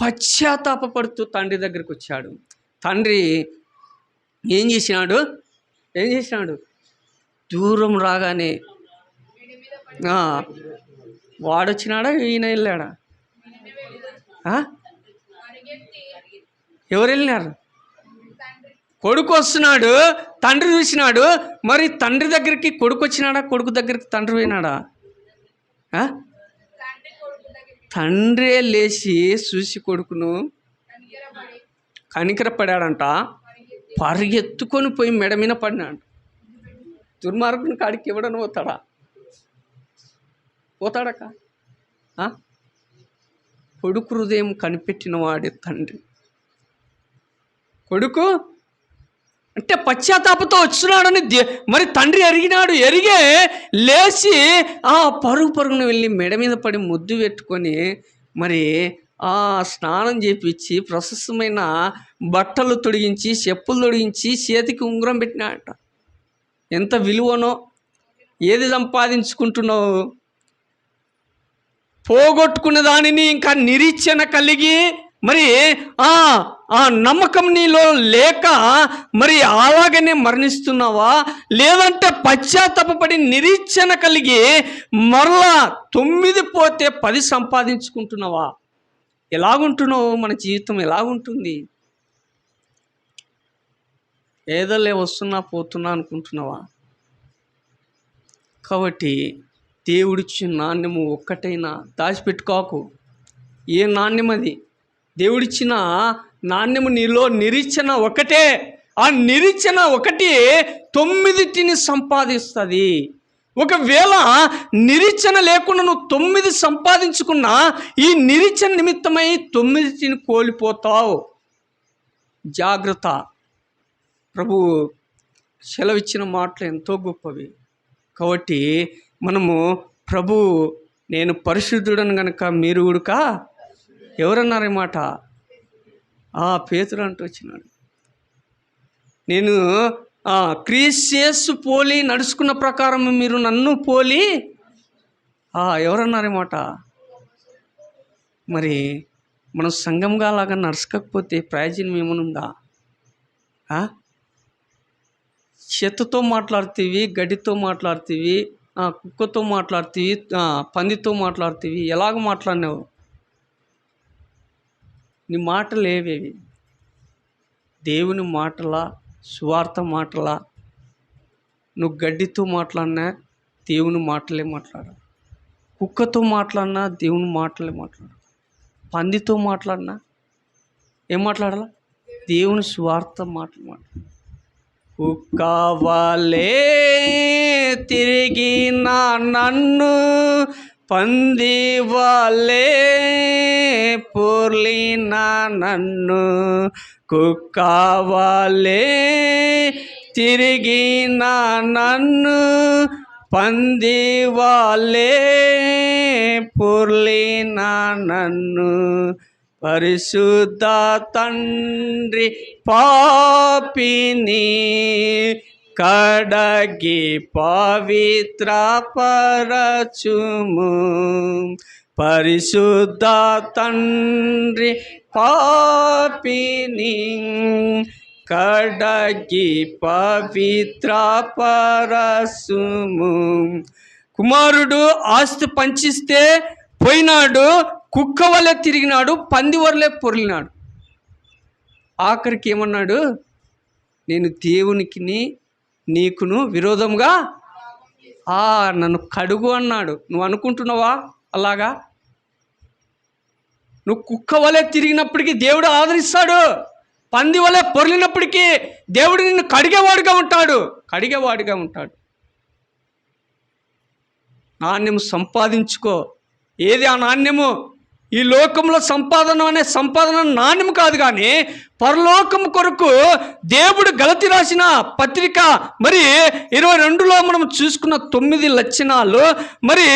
పశ్చాత్తాపడుతూ తండ్రి దగ్గరికి వచ్చాడు. తండ్రి ఏం చేసినాడు? దూరం రాగానే వాడొచ్చినాడా, ఈయన వెళ్ళాడా? ఎవరు వెళ్ళినారు? కొడుకు వస్తున్నాడు, తండ్రి చూసినాడు. మరి తండ్రి దగ్గరికి కొడుకు వచ్చినాడా, కొడుకు దగ్గరికి తండ్రి పోయినాడా? తండ్రే లేచి చూసి కొడుకును కనికరపడాడంట, పరిగెత్తుకొని పోయి మెడ మీద పడినాడు. దుర్మార్గుని కాడికి ఎవడని పోతాడక్క? కొడుకు హృదయం కనిపెట్టిన వాడే తండ్రి. కొడుకు అంటే పశ్చాత్తాపంతో వచ్చినాడని మరి తండ్రి ఎరిగే లేచి పరుగున వెళ్ళి మెడ మీద పడి ముద్దు పెట్టుకొని మరి స్నానం చేపించి ప్రశస్తమైన బట్టలు తొడిగించి, చెప్పులు తొడిగించి, చేతికి ఉంగరం పెట్టినాడట. ఎంత విలువనో! ఏది సంపాదించుకుంటున్నావు? పోగొట్టుకున్న దానిని ఇంకా నిరీక్షణ కలిగి మరి నమ్మకం నీలో లేక మరి అలాగనే మరణిస్తున్నావా? లేదంటే పశ్చాత్తాపడి నిరీక్షణ కలిగి మరలా 9 పోతే 10 సంపాదించుకుంటున్నావా? ఎలాగుంటున్నావు? మన జీవితం ఎలాగుంటుంది? ఏదోలే వస్తున్నా పోతున్నా అనుకుంటున్నావా? కాబట్టి దేవుడిచ్చిన నాణ్యము ఒక్కటైనా దాచిపెట్టుకోకు. ఏ నాణ్యం అది? దేవుడిచ్చిన నాణ్యము నీలో నిరీక్షణ ఒకటే. ఆ నిరీక్షణ ఒకటి 9టిని సంపాదిస్తుంది. ఒకవేళ నిరీక్షణ లేకుండా నువ్వు 9 సంపాదించుకున్నా ఈ నిరీక్షణ నిమిత్తమై 9టిని కోల్పోతావు. జాగ్రత్త. ప్రభు సెలవిచ్చిన మాటలు ఎంతో గొప్పవి. కాబట్టి మనము ప్రభు నేను పరిశుద్ధుడను గనక మీరు కూడా ఎవరన్నారు ఈ మాట? పేతురు అంటూ వచ్చినాడు. నేను క్రీస్తు పోలి నడుచుకున్న ప్రకారం మీరు నన్ను పోలి ఎవరన్నారు ఈ మాట? మరి మనం సంఘంగా అలాగా నడుచుకోకపోతే ప్రయోజనం ఏమనుందా? చెత్తతో మాట్లాడుతీవి, గడ్డితో మాట్లాడుతీవి, కుక్కతో మాట్లాడుతీవి, పందితో మాట్లాడుతీవి. ఎలాగ మాట్లాడినావు? నీ మాటలు ఏవేవి? దేవుని మాటలా, సువార్త మాటలా? నువ్వు గడ్డితో మాట్లాడినా దేవుని మాటలే మాట్లాడు, కుక్కతో మాట్లాడినా దేవుని మాటలే మాట్లాడు, పందితో మాట్లాడినా ఏం మాట్లాడాలా? దేవుని సువార్త మాటలు. కుక్క వలే తిరిగిన నన్ను పంది వలే పొర్లిన నన్ను, కుక్క వలే తిరిగిన నన్ను పంది వలే పొర్లిన నన్ను, పరిశుద్ధ తండ్రి పాపిని కడగి పవిత్ర పరచుము. పరిశుద్ధ తండ్రి పాపిని కడగి పవిత్ర పరచుము. కుమారుడు ఆస్తి పంచిస్తే పోయినాడు, కుక్క వలె తిరిగినాడు, పంది వలె పొర్లినాడు. ఆఖరికి ఏమన్నాడు? నేను దేవునికి నీకును విరోధంగా నన్ను కడుగు అన్నాడు. నువ్వు అనుకుంటున్నావా అలాగా? నువ్వు కుక్క వలె తిరిగినప్పటికీ దేవుడు ఆదరిస్తాడు, పంది వలె పొర్లినప్పటికీ దేవుడు నిన్ను కడిగేవాడుగా ఉంటాడు. నాణ్యము సంపాదించుకో. ఏది ఆ నాణ్యము? ఈ లోకంలో సంపాదన నాణ్యం కాదు, కానీ పరలోకం కొరకు దేవుడు గలతీ రాసిన పత్రిక మరి 22లో మనం చూసుకున్న 9 లక్షణాలు, మరి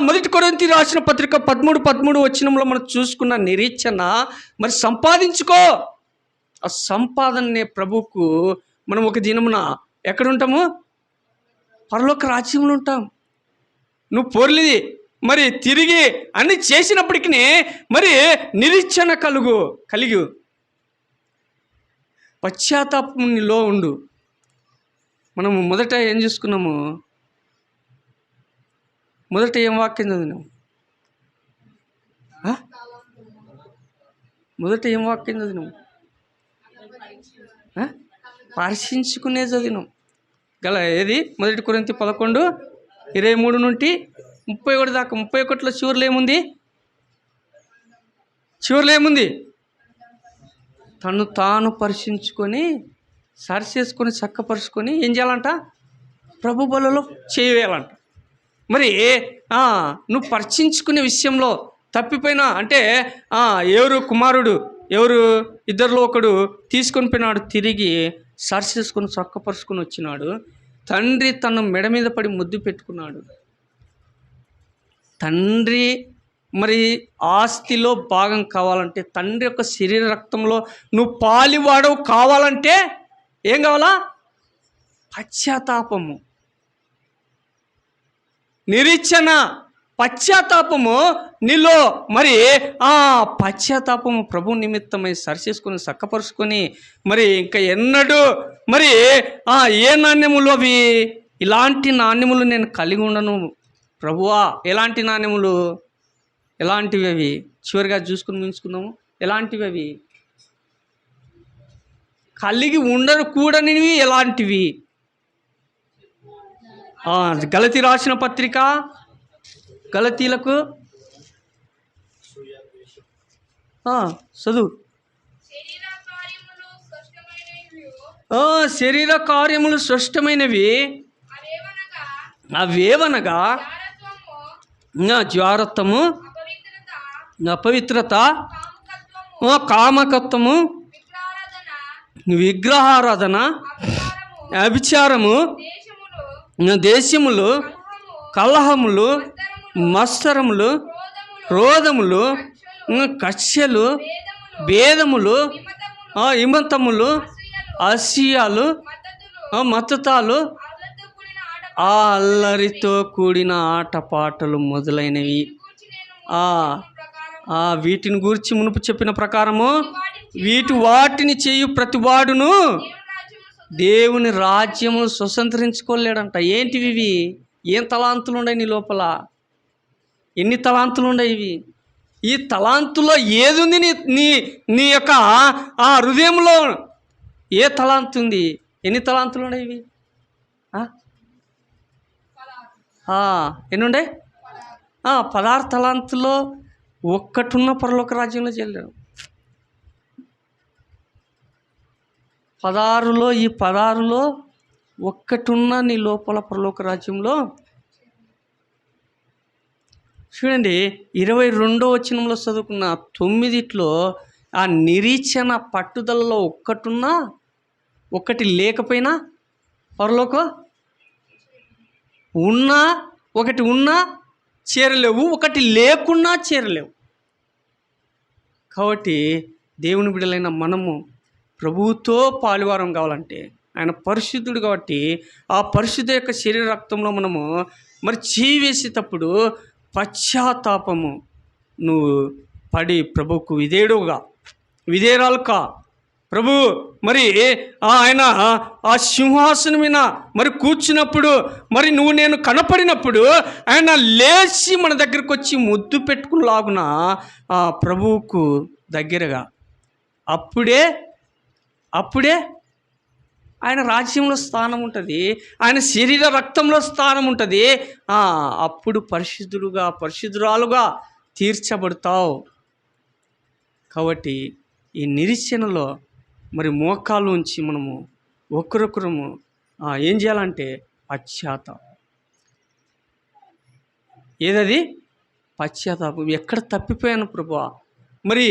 మొదటి కొరింథీ రాసిన పత్రిక 13 వచనంలో మనం చూసుకున్న నిరీక్షణ మరి సంపాదించుకో. ఆ సంపాదనే ప్రభువుకు మనం ఒక దినమున ఎక్కడుంటాము? పరలోక రాజ్యంలో ఉంటాం. నువ్వు పొర్లి మరి తిరిగి అన్ని చేసినప్పటికీ మరి నిరీక్షణ కలిగి పశ్చాత్తాపం నీలో ఉండు. మనము మొదట ఏం చూసుకున్నాము? మొదట ఏం వాక్యం చదివినాము? పరిశీలించుకునే చదివినాం గల. ఏది? మొదటి కొరింథీ 11:23 నుండి 31 దాకా. 31లో చివరిలో ఏముంది? తను తాను పరిశీలించుకొని సరి చేసుకొని చక్కపరుచుకొని ఏం చేయాలంట? ప్రభు బలలో చేయవేయాలంట. మరి నువ్వు పరిశీలించుకునే విషయంలో తప్పిపోయినా అంటే ఎవరు కుమారుడు, ఎవరు ఇద్దరిలో ఒకడు తీసుకొని పోయినాడు, తిరిగి సరి చేసుకొని చక్కపరుచుకొని వచ్చినాడు. తండ్రి తన మెడ మీద పడి ముద్దు పెట్టుకున్నాడు. తండ్రి మరి ఆస్తిలో భాగం కావాలంటే, తండ్రి యొక్క శరీర రక్తంలో నువ్వు పాలివాడవు కావాలంటే ఏం కావాలా? పశ్చాత్తాపము, నిరీక్షణ, పశ్చాత్తాపము నీలో. మరి పశ్చాత్తాపము ప్రభు నిమిత్తమై సరిచేసుకొని చక్కపరుచుకొని మరి ఇంకా ఎన్నడూ మరి ఏ నాణ్యములు అవి? ఇలాంటి నాణ్యములు నేను కలిగి ఉండను ప్రభువా. ఎలాంటి నాణ్యములు? ఎలాంటివి అవి? చివరిగా ముగించుకుందాము. ఎలాంటివి అవి? కలిగి ఉండకూడనివి ఎలాంటివి? గలతీ రాసిన పత్రిక, గలతీలకు చదువు. శరీర కార్యములు స్పష్టమైనవి, అవేవనగా జారత్వము, అపవిత్రత, కామకత్వము, విగ్రహారాధన, వ్యభిచారము, దేశములు, కలహములు, మత్సరములు, క్రోధములు, కక్ష్యలు, భేదములు, ఇమతములు, అసూయలు, మత్తతాలు, అల్లరితో కూడిన ఆటపాటలు మొదలైనవి. వీటిని గూర్చి మునుపు చెప్పిన ప్రకారము వాటిని చేయు ప్రతివాడును దేవుని రాజ్యమును స్వతంత్రించుకోలేడంట. ఏంటివి ఇవి? ఏం తలాంతులు ఉన్నాయి నీ లోపల? ఎన్ని తలాంతులు ఉన్నాయి ఇవి? ఈ తలాంతులో ఏది ఉంది నీ యొక్క హృదయంలో? ఏ తలాంతు ఉంది? ఎన్ని తలాంతులు ఉన్నాయి ఇవి? ఎన్ని ఉండే? 16 తలాంతులో ఒక్కటున్న పరలోక రాజ్యంలో చెల్లారు. 16లో ఈ 16లో ఒక్కటున్న నీ లోపల పరలోక రాజ్యంలో. చూడండి 22వ వచనంలో చదువుకున్న 9 ఆ నిరీక్షణ పట్టుదలలో ఒక్కటున్నా, ఒకటి లేకపోయినా పరలోక ఉన్నా, ఒకటి ఉన్నా చేరలేవు, ఒకటి లేకున్నా చేరలేవు. కాబట్టి దేవుని బిడ్డలైన మనము ప్రభువుతో పాలువారం కావాలంటే ఆయన పరిశుద్ధుడు కాబట్టి ఆ పరిశుద్ధ యొక్క శరీర రక్తంలో మనము మరి చేయి వేసేటప్పుడు పశ్చాత్తాపము నువ్వు పడి ప్రభువుకు విధేయురాలు కా. ప్రభు మరి ఆయన ఆ సింహాసనం మీద మరి కూర్చున్నప్పుడు మరి నువ్వు నేను కనపడినప్పుడు ఆయన లేచి మన దగ్గరకు వచ్చి ముద్దు పెట్టుకునేలాగున ఆ ప్రభువుకు దగ్గరగా అప్పుడే ఆయన రాజ్యంలో స్థానం ఉంటుంది, ఆయన శరీర రక్తంలో స్థానం ఉంటుంది. అప్పుడు పరిశుద్ధురాలుగా తీర్చబడతావు. కాబట్టి ఈ నిరీక్షణలో మరి మోకాలు ఉంచి మనము ఒకరొకరము ఏం చేయాలంటే ఏదది పశ్చాత్తాపం. ఎక్కడ తప్పిపోయాను ప్రభువా, మరి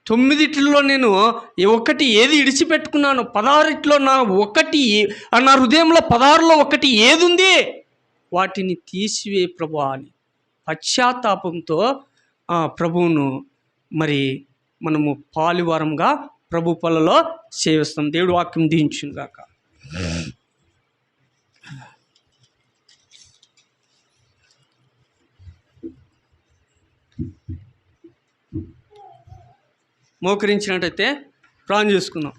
9 నేను ఒకటి ఏది ఇడిచిపెట్టుకున్నాను, 16 నా హృదయంలో 16లో ఒకటి ఏది ఉంది, వాటిని తీసివే ప్రభువా అని పశ్చాత్తాపంతో ప్రభువును మరి మనము పాలువారంగా ప్రభు పనులలో సేవిస్తాం. దేవుడు వాక్యం దీవించును గాక. మోకరించినట్టయితే ప్రార్థన చేసుకుందాం.